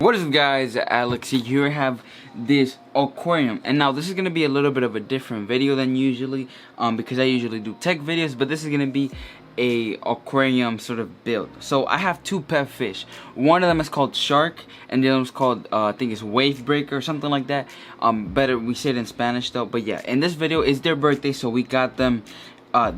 What is up, guys? Alex here. I have this aquarium, and now this is gonna be a little bit of a different video than usually, because I usually do tech videos, but this is gonna be a aquarium sort of build. So I have two pet fish. One of them is called Shark, and the other one's called I think it's Wave Breaker or something like that. Better we say it in Spanish though. But yeah, in this video is their birthday, so we got them.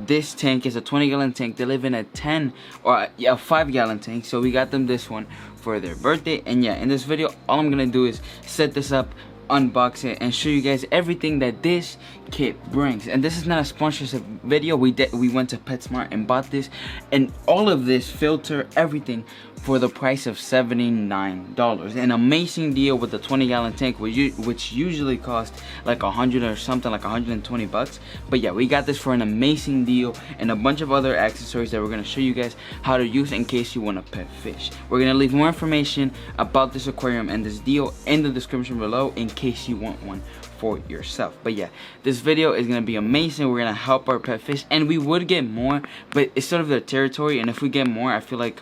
This tank is a 20-gallon tank. They live in a 5-gallon tank, so we got them this one for their birthday. And yeah, in this video all I'm gonna do is set this up, unbox it, and show you guys everything that this kit brings. And this is not a sponsorship video. We went to Petmart and bought this, and all of this filter, everything, for the price of $79. An amazing deal with the 20-gallon tank, which usually costs like 100 or something, like 120 bucks. But yeah, we got this for an amazing deal, and a bunch of other accessories that we're gonna show you guys how to use in case you want to pet fish. We're gonna leave more information about this aquarium and this deal in the description below in case you want one for yourself. But yeah, this video is gonna be amazing. We're gonna help our pet fish, and we would get more, but it's sort of their territory, and if we get more, I feel like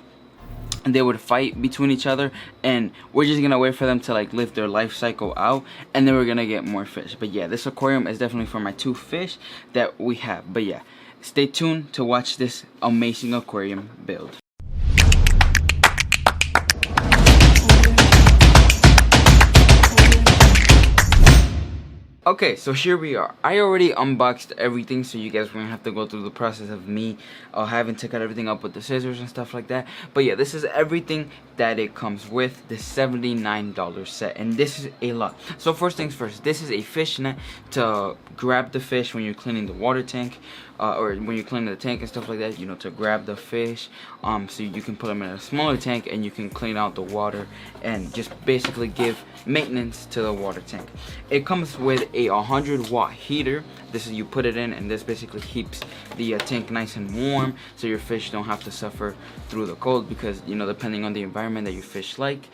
they would fight between each other, and we're just gonna wait for them to like live their life cycle out, and then we're gonna get more fish. But yeah, this aquarium is definitely for my two fish that we have. But yeah, stay tuned to watch this amazing aquarium build. Okay, so here we are. I already unboxed everything, so you guys are gonna have to go through the process of me having to cut everything up with the scissors and stuff like that. But yeah, this is everything that it comes with, the $79 set, and this is a lot. So first things first, this is a fish net to grab the fish when you're cleaning the water tank, or when you're cleaning the tank and stuff like that, you know, to grab the fish, so you can put them in a smaller tank and you can clean out the water and just basically give maintenance to the water tank. It comes with a 100-watt heater. This is, you put it in, and this basically keeps the tank nice and warm, so your fish don't have to suffer through the cold, because you know, depending on the environment that your fish like,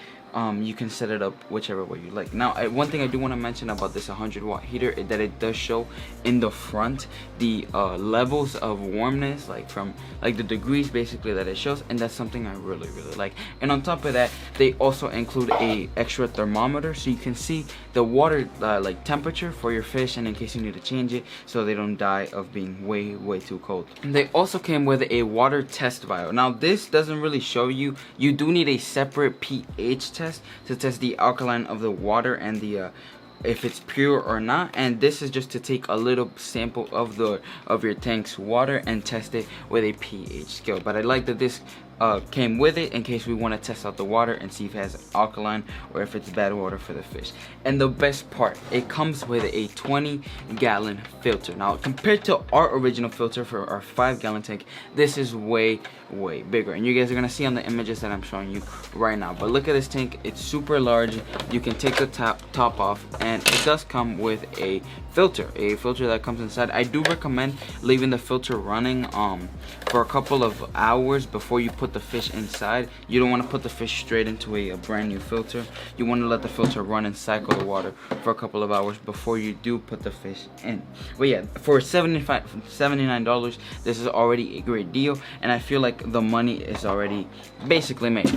you can set it up whichever way you like. Now, one thing I do want to mention about this 100-watt heater is that it does show in the front the levels of warmness, like from like the degrees basically that it shows, and that's something I really like. And on top of that, they also include a extra thermometer, so you can see the water like temperature for your fish, and in case you need to change it so they don't die of being way too cold. And they also came with a water test vial. Now this doesn't really show you, you do need a separate pH test to test the alkaline of the water and the if it's pure or not, and this is just to take a little sample of your tank's water and test it with a pH scale. But I like that this came with it in case we want to test out the water and see if it has alkaline or if it's bad water for the fish. And the best part, it comes with a 20-gallon filter. Now compared to our original filter for our 5-gallon tank, this is way bigger, and you guys are gonna see on the images that I'm showing you right now. But look at this tank, it's super large. You can take the top off, and it does come with a filter that comes inside. I do recommend leaving the filter running for a couple of hours before you put the fish inside. You don't want to put the fish straight into a brand new filter. You want to let the filter run and cycle the water for a couple of hours before you do put the fish in. But yeah, for $79, this is already a great deal, and I feel like the money is already basically made.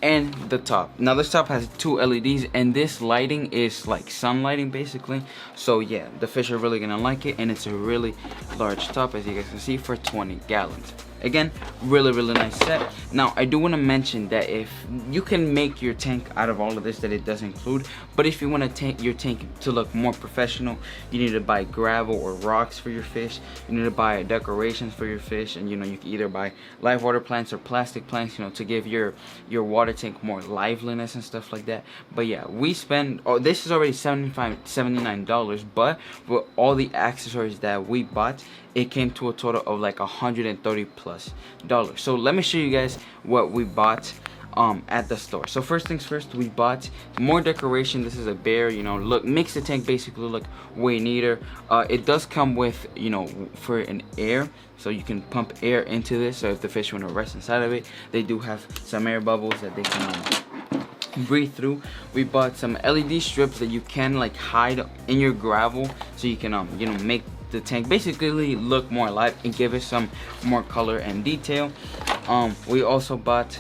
And the top, now this top has two LEDs, and this lighting is like sun lighting basically. So yeah, the fish are really gonna like it, and it's a really large top, as you guys can see, for 20 gallons. Again, really nice set. Now I do want to mention that if you can make your tank out of all of this that it does include, but if you want to take your tank to look more professional, you need to buy gravel or rocks for your fish. You need to buy decorations for your fish, and you know, you can either buy live water plants or plastic plants, you know, to give your water tank more liveliness and stuff like that. But yeah, we spend, this is already $79, but with all the accessories that we bought, it came to a total of like $130+ dollars. So let me show you guys what we bought at the store. So first things first, we bought more decoration. This is a bear, you know, look, makes the tank basically look way neater. It does come with, you know, for an air, so you can pump air into this, so if the fish want to rest inside of it, they do have some air bubbles that they can breathe through. We bought some LED strips that you can like hide in your gravel, so you can you know, make the tank basically look more alive and give it some more color and detail. We also bought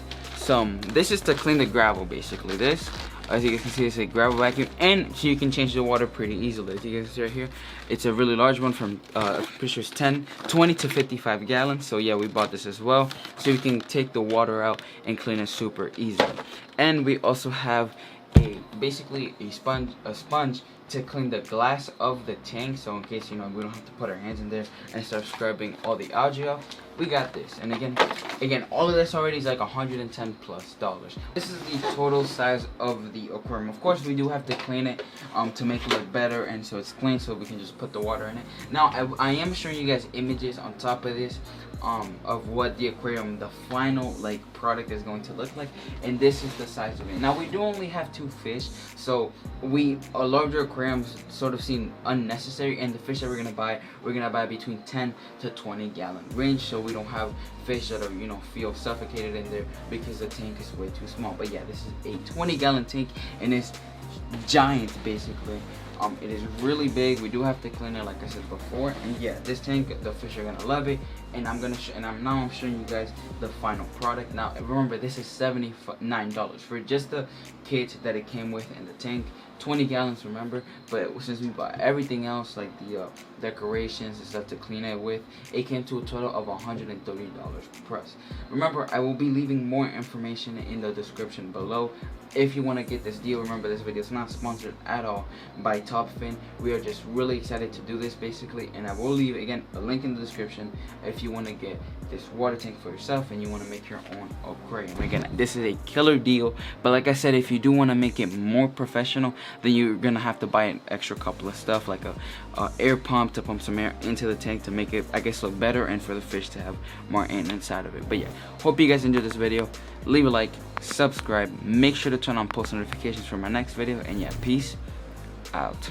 some, this is to clean the gravel basically. This As you guys can see, it's a gravel vacuum, and so you can change the water pretty easily. As you guys can see right here, it's a really large one from I'm pretty sure it's 20 to 55 gallons. So yeah, we bought this as well, so you can take the water out and clean it super easily. And we also have basically a sponge to clean the glass of the tank, so in case, you know, we don't have to put our hands in there and start scrubbing all the algae off. We got this. And again, all of this already is like $110+. This is the total size of the aquarium. Of course, we do have to clean it to make it look better, and so it's clean, so we can just put the water in it. Now I am showing you guys images on top of this of what the aquarium, the final like product, is going to look like, and this is the size of it. Now we do only have 2 fish, so a larger aquariums sort of seem unnecessary, and the fish that we're gonna buy between 10 to 20 gallon range, so we don't have fish that are, you know, feel suffocated in there because the tank is way too small. But yeah, this is a 20-gallon tank, and it's giant basically. It is really big. We do have to clean it, like I said before. And yeah, this tank, the fish are gonna love it. And I'm showing you guys the final product. Now remember, this is $79 for just the kit that it came with in the tank. 20 gallons, remember. But since we bought everything else, like the decorations and stuff to clean it with, it came to a total of $130 plus. Remember, I will be leaving more information in the description below if you want to get this deal. Remember, this video is not sponsored at all by TopFin. We are just really excited to do this basically, and I will leave again a link in the description if you want to get this water tank for yourself and you want to make your own aquarium. Again, this is a killer deal, but like I said, if you do want to make it more professional, then you're gonna have to buy an extra couple of stuff, like a air pump to pump some air into the tank to make it, I guess, look better, and for the fish to have more air inside of it. But yeah, hope you guys enjoyed this video. Leave a like, subscribe, make sure to turn on post notifications for my next video, and yeah, peace out.